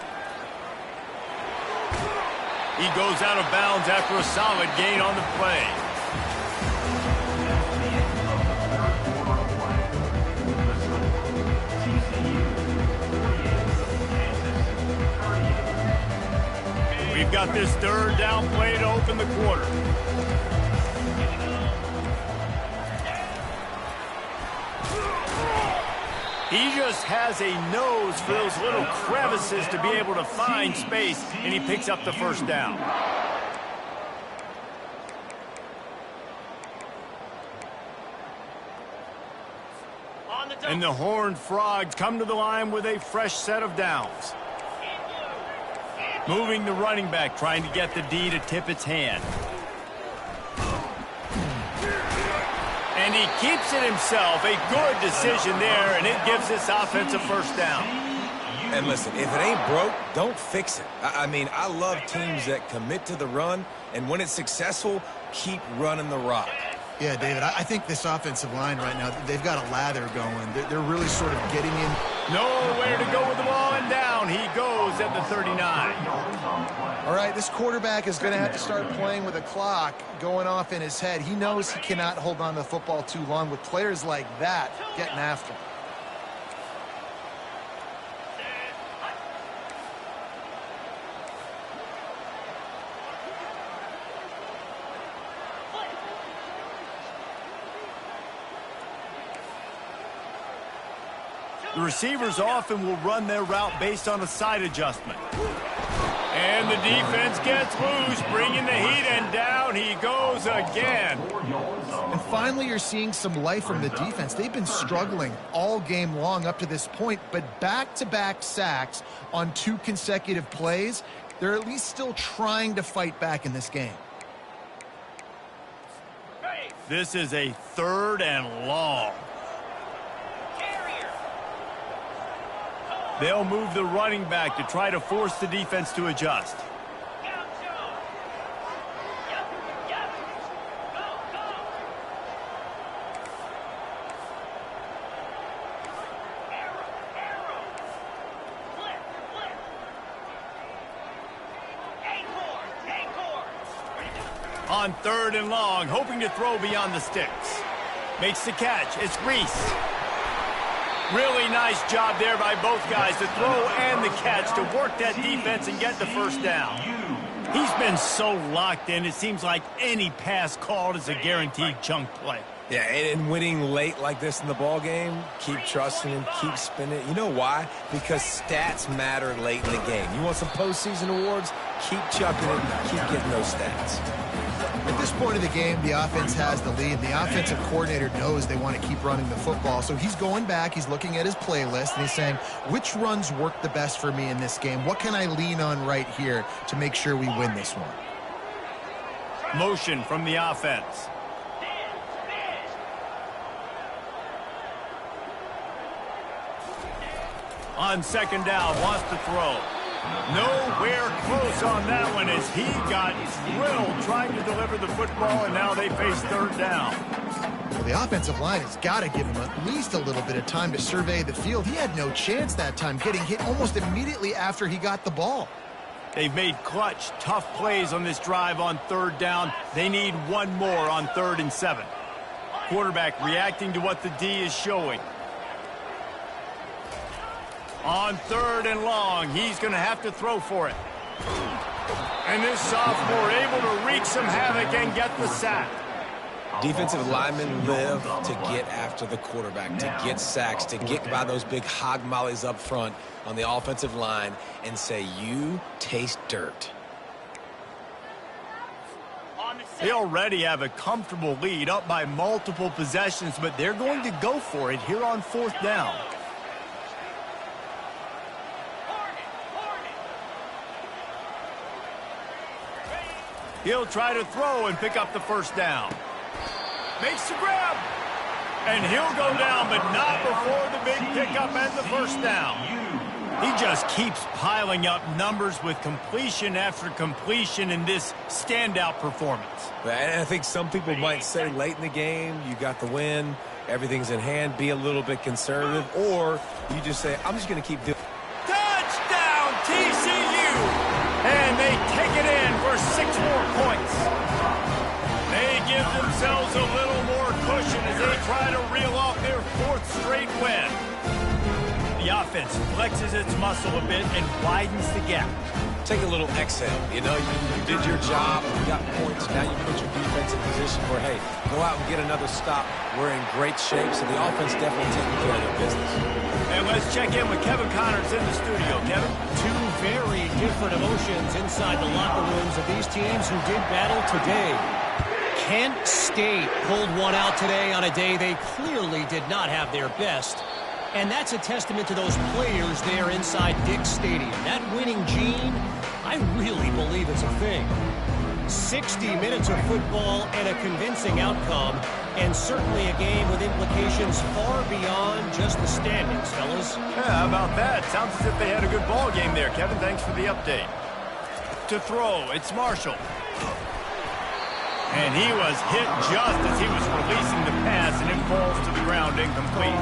He goes out of bounds after a solid gain on the play. We've got this third down play to open the quarter. He just has a nose for those little crevices to be able to find space, and he picks up the first down. And the Horned Frogs come to the line with a fresh set of downs. Moving the running back, trying to get the D to tip its hand. And he keeps it himself. A good decision there, and it gives this offense a first down. And listen, if it ain't broke, don't fix it. I mean, I love teams that commit to the run, and when it's successful, keep running the rock. Yeah, David, I think this offensive line right now, they've got a lather going. They're really sort of getting in. Nowhere to go with the ball, and down he goes at the 39. All right, this quarterback is going to have to start playing with a clock going off in his head. He knows he cannot hold on to the football too long with players like that getting after him. The receivers often will run their route based on a side adjustment. And the defense gets loose, bringing the heat, and down he goes again. And finally, you're seeing some life from the defense. They've been struggling all game long up to this point, but back-to-back sacks on 2 consecutive plays, they're at least still trying to fight back in this game. This is a 3rd and long. They'll move the running back to try to force the defense to adjust. On 3rd and long, hoping to throw beyond the sticks. Makes the catch. It's Reese. Really nice job there by both guys, the throw and the catch, to work that defense and get the first down. He's been so locked in, it seems like any pass called is a guaranteed chunk play. Yeah, and winning late like this in the ball game, keep trusting him, keep spinning. You know why? Because stats matter late in the game. You want some postseason awards? Keep chucking it, keep getting those stats. At this point of the game, the offense has the lead. The offensive coordinator knows they want to keep running the football. So he's going back, he's looking at his playlist, and he's saying, which runs work the best for me in this game? What can I lean on right here to make sure we win this one? Motion from the offense. On 2nd down, wants to throw. Nowhere close on that one as he got drilled trying to deliver the football, and now they face 3rd down. Well, the offensive line has got to give him at least a little bit of time to survey the field. He had no chance that time, getting hit almost immediately after he got the ball. They've made clutch, tough plays on this drive on 3rd down. They need one more on 3rd and 7. Quarterback reacting to what the D is showing. On 3rd and long, he's going to have to throw for it. And this sophomore able to wreak some havoc and get the sack. Defensive linemen live to get after the quarterback, to get sacks, to get by those big hog mollies up front on the offensive line and say, you taste dirt. They already have a comfortable lead, up by multiple possessions, but they're going to go for it here on 4th down. He'll try to throw and pick up the first down. Makes the grab. And he'll go down, but not before the big pickup and the first down. He just keeps piling up numbers with completion after completion in this standout performance. And I think some people might say late in the game, you got the win, everything's in hand, be a little bit conservative, or you just say, I'm just going to keep doing it. Touchdown, TCU! And they take it in for more points. They give themselves a little more cushion as they try to reel off their 4th straight win. The offense flexes its muscle a bit and widens the gap. Take a little exhale. You know, you did your job, you got points, now you put your defense in position where, hey, go out and get another stop. We're in great shape, so the offense definitely taking care of their business. And let's check in with Kevin Connors in the studio. Kevin? Two very different emotions inside the locker rooms of these teams who did battle today. Kent State pulled one out today on a day they clearly did not have their best. And that's a testament to those players there inside Dick's Stadium. That winning gene, I really believe it's a thing. 60 minutes of football and a convincing outcome, and certainly a game with implications far beyond just the standings, fellas. Yeah, how about that? Sounds as if they had a good ball game there, Kevin. Thanks for the update. To throw, it's Marshall. And he was hit just as he was releasing the pass, and it falls to the ground incomplete.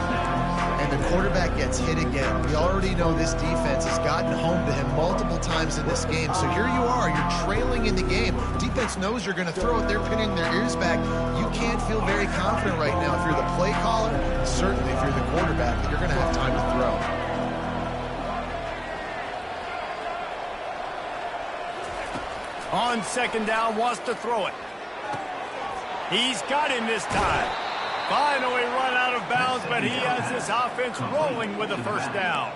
And the quarterback gets hit again. We already know this defense has gotten home to him multiple times in this game. So here you are, you're trailing in the game. Defense knows you're going to throw it. They're pinning their ears back. You can't feel very confident right now if you're the play caller, and certainly if you're the quarterback, that you're going to have time to throw. On 2nd down, wants to throw it. He's got him this time. Finally run out of bounds, but he has this offense rolling with a 1st down.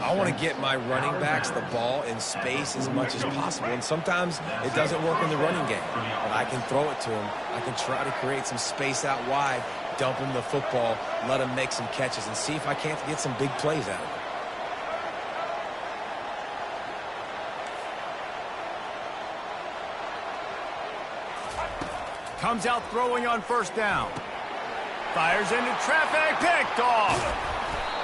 I want to get my running backs the ball in space as much as possible, and sometimes it doesn't work in the running game. But I can throw it to him. I can try to create some space out wide, dump him the football, let him make some catches, and see if I can't get some big plays out of it. Comes out throwing on 1st down. Fires into traffic, picked off.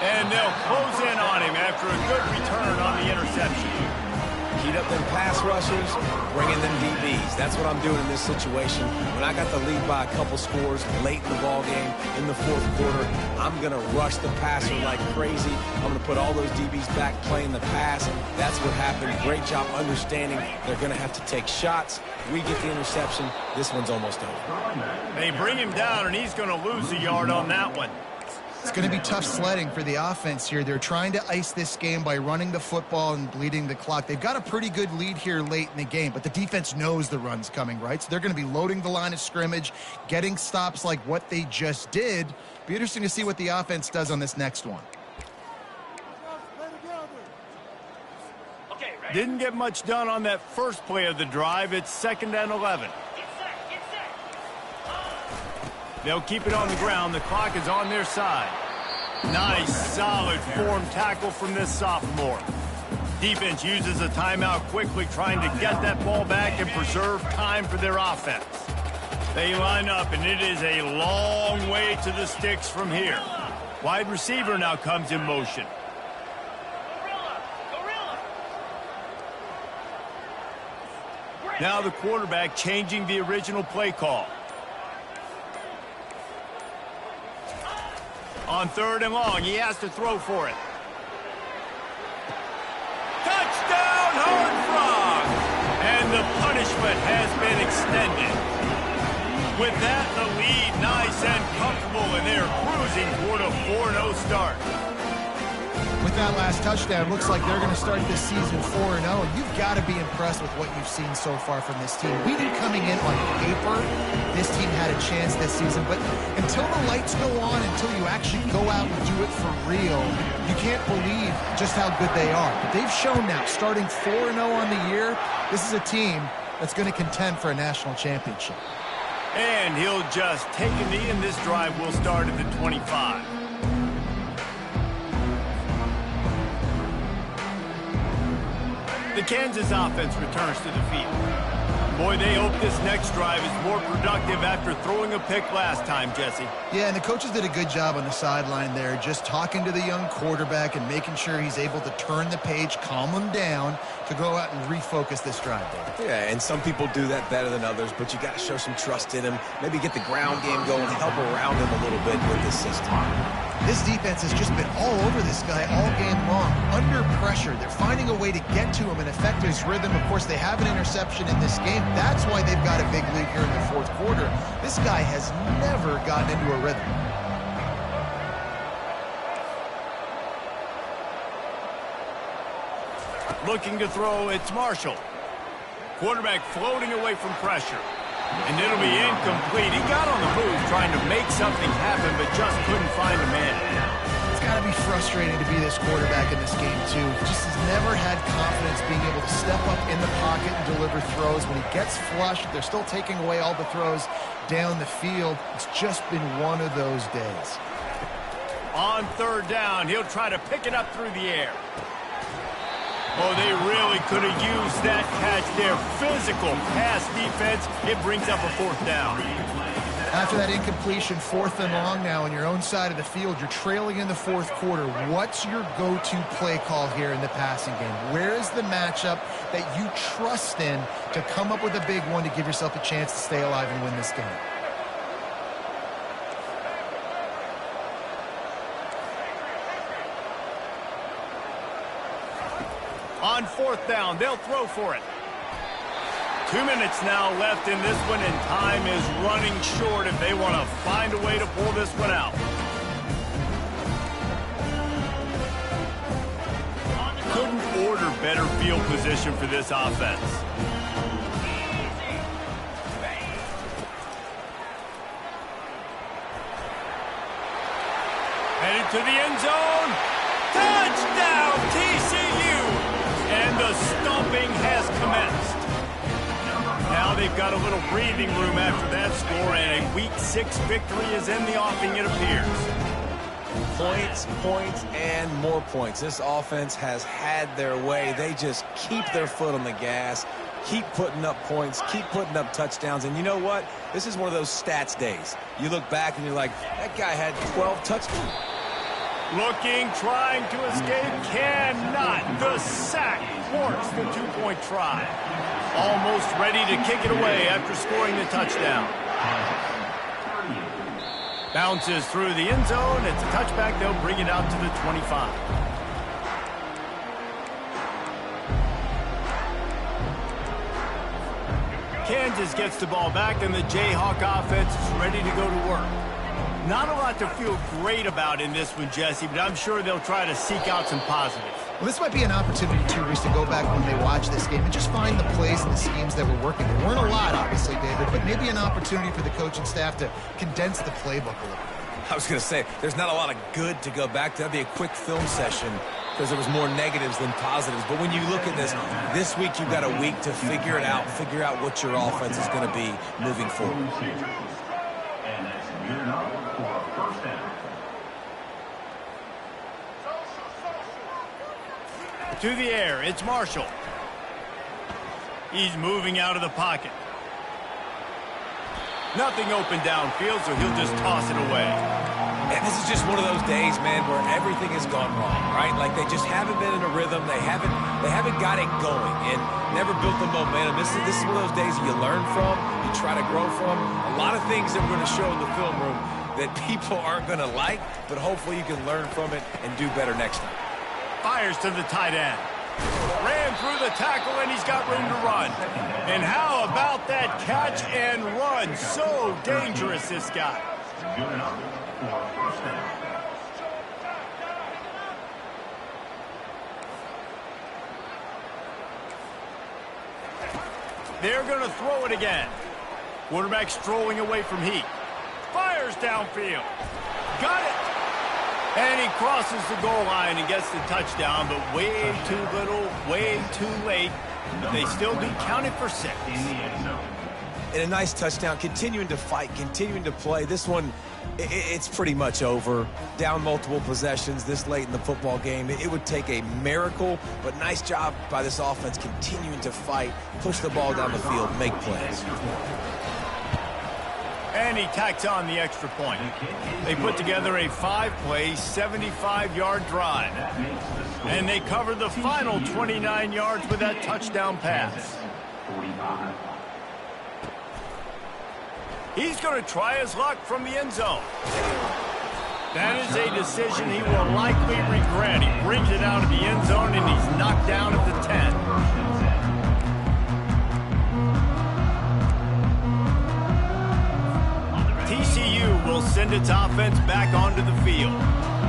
And they'll close in on him after a good return on the interception. Heat up them pass rushers, bring in them DBs. That's what I'm doing in this situation. When I got the lead by a couple scores late in the ball game, in the 4th quarter, I'm going to rush the passer like crazy. I'm going to put all those DBs back playing the pass. That's what happened. Great job understanding they're going to have to take shots. We get the interception. This one's almost over. They bring him down, and he's going to lose a yard on that one. It's going to be tough sledding for the offense here. They're trying to ice this game by running the football and bleeding the clock. They've got a pretty good lead here late in the game, but the defense knows the run's coming, right? So they're going to be loading the line of scrimmage, getting stops like what they just did. Be interesting to see what the offense does on this next one. Didn't get much done on that first play of the drive. It's 2nd and 11. They'll keep it on the ground. The clock is on their side. Nice, solid form tackle from this sophomore. Defense uses a timeout quickly, trying to get that ball back and preserve time for their offense. They line up, and it is a long way to the sticks from here. Wide receiver now comes in motion. Now the quarterback changing the original play call. On 3rd and long, he has to throw for it. Touchdown, Horned Frogs! And the punishment has been extended. With that, the lead nice and comfortable, and they're cruising toward a 4-0 start. With that last touchdown, looks like they're going to start this season 4-0. You've got to be impressed with what you've seen so far from this team. We knew coming in on paper, this team had a chance this season, but until the lights go on, until you actually go out and do it for real, you can't believe just how good they are. But they've shown now, starting 4-0 on the year, this is a team that's going to contend for a national championship. And he'll just take a knee, and this drive will start at the 25. The Kansas offense returns to the field. Boy, they hope this next drive is more productive after throwing a pick last time, Jesse. Yeah, and the coaches did a good job on the sideline there, just talking to the young quarterback and making sure he's able to turn the page, calm him down, to go out and refocus this drive there. Yeah, and some people do that better than others, but you got to show some trust in him, maybe get the ground game going, help around him a little bit with this system. This defense has just been all over this guy all game long. under pressure. They're finding a way to get to him and affect his rhythm. Of course, they have an interception in this game. That's why they've got a big lead here in the fourth quarter. This guy has never gotten into a rhythm. Looking to throw, it's Marshall. Quarterback floating away from pressure. And it'll be incomplete. He got on the move trying to make something happen, but just couldn't find a man. It's got to be frustrating to be this quarterback in this game, too. Just has never had confidence being able to step up in the pocket and deliver throws. When he gets flushed, they're still taking away all the throws down the field. It's just been one of those days. On third down, he'll try to pick it up through the air. Oh, they really could have used that catch there. Physical pass defense. It brings up a fourth down. After that incompletion, 4th and long now on your own side of the field, you're trailing in the fourth quarter. What's your go-to play call here in the passing game? Where is the matchup that you trust in to come up with a big one to give yourself a chance to stay alive and win this game? On fourth down, they'll throw for it. 2 minutes now left in this one, and time is running short if they want to find a way to pull this one out. Couldn't order better field position for this offense. Headed to the end zone. Touchdown, TCU! And the stomping has commenced. Now they've got a little breathing room after that score, and a Week 6 victory is in the offing, it appears. Points, points, and more points. This offense has had their way. They just keep their foot on the gas, keep putting up points, keep putting up touchdowns. And you know what? This is one of those stats days. You look back and you're like, that guy had 12 touchdowns. Looking, trying to escape, cannot. The sack thwarts the two-point try. Almost ready to kick it away after scoring the touchdown. Bounces through the end zone. It's a touchback. They'll bring it out to the 25. Kansas gets the ball back, and the Jayhawk offense is ready to go to work. Not a lot to feel great about in this one, Jesse, but I'm sure they'll try to seek out some positives. Well, this might be an opportunity, too, Reese, to go back when they watch this game and just find the plays and the schemes that were working. There weren't a lot, obviously, David, but maybe an opportunity for the coaching staff to condense the playbook a little bit. I was going to say, there's not a lot of good to go back to. That'd be a quick film session because there was more negatives than positives. But when you look at this week you've got a week to figure it out, figure out what your offense is going to be moving forward. And that's good enough for a first down. To the air, it's Marshall. He's moving out of the pocket. Nothing open downfield, so he'll just toss it away. And this is just one of those days, man, where everything has gone wrong, right? Like they just haven't been in a rhythm. They haven't got it going and never built the momentum. This is one of those days you learn from, you try to grow from. A lot of things that we're going to show in the film room that people aren't going to like, but hopefully you can learn from it and do better next time. Fires to the tight end. Ran through the tackle, and he's got room to run. And how about that catch and run? So dangerous, this guy. Good enough for a first down. They're going to throw it again. Quarterback strolling away from heat. Fires downfield. Got it. And he crosses the goal line and gets the touchdown, but way too little, way too late. But they still do count it for 6. In the end zone. And a nice touchdown, continuing to fight, continuing to play. This one, it's pretty much over. Down multiple possessions this late in the football game. It would take a miracle, but nice job by this offense continuing to fight, push the ball down the field, make plays. And he tacks on the extra point. They put together a 5-play, 75-yard drive. And they cover the final 29 yards with that touchdown pass. 45. He's going to try his luck from the end zone. That is a decision he will likely regret. He brings it out of the end zone, and he's knocked down at the 10. TCU will send its offense back onto the field.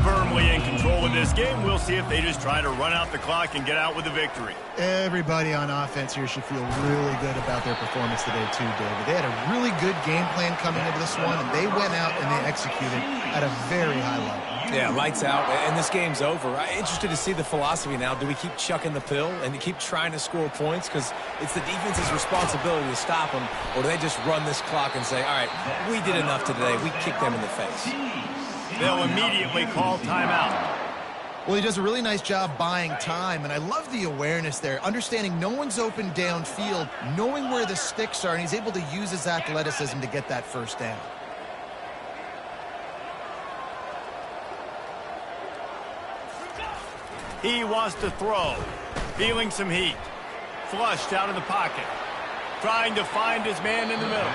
Firmly in control of this game. We'll see if they just try to run out the clock and get out with a victory. Everybody on offense here should feel really good about their performance today too, David. They had a really good game plan coming into this one, and they went out and they executed at a very high level. Yeah, lights out, and this game's over. I'm interested to see the philosophy now. Do we keep chucking the pill and keep trying to score points? Because it's the defense's responsibility to stop them, or do they just run this clock and say, all right, we did enough today. We kicked them in the face. They'll immediately call timeout. Well, he does a really nice job buying time, and I love the awareness there, understanding no one's open downfield, knowing where the sticks are, and he's able to use his athleticism to get that first down. He wants to throw. Feeling some heat. Flushed out of the pocket. Trying to find his man in the middle.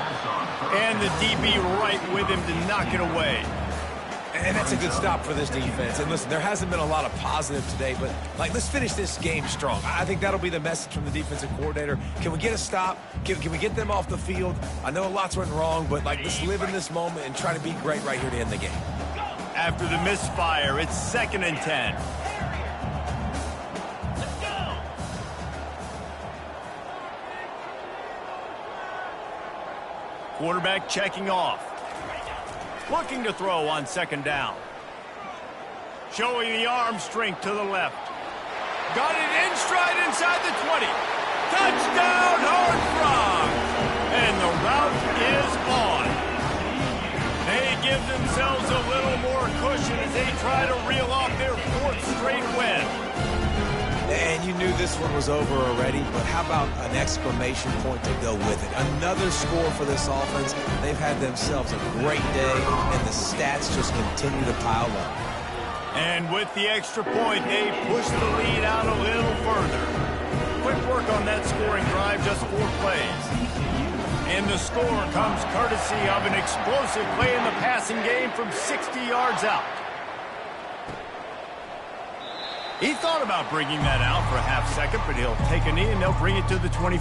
And the DB right with him to knock it away. And that's a good stop for this defense. And listen, there hasn't been a lot of positive today, but let's finish this game strong. I think that'll be the message from the defensive coordinator. Can we get a stop? Can we get them off the field? I know lots went wrong, but let's live in this moment and try to be great right here to end the game. After the misfire, it's 2nd and 10. Quarterback checking off. Looking to throw on 2nd down. Showing the arm strength to the left. Got it in stride inside the 20. Touchdown, Horned Frogs! And the route is on. They give themselves a little more cushion as they try to reel off their 4th straight win. And you knew this one was over already, but how about an exclamation point to go with it? Another score for this offense. They've had themselves a great day, and the stats just continue to pile up. And with the extra point, they push the lead out a little further. Quick work on that scoring drive, just 4 plays. And the score comes courtesy of an explosive play in the passing game from 60 yards out. He thought about bringing that out for a half second, but he'll take a knee and they'll bring it to the 25.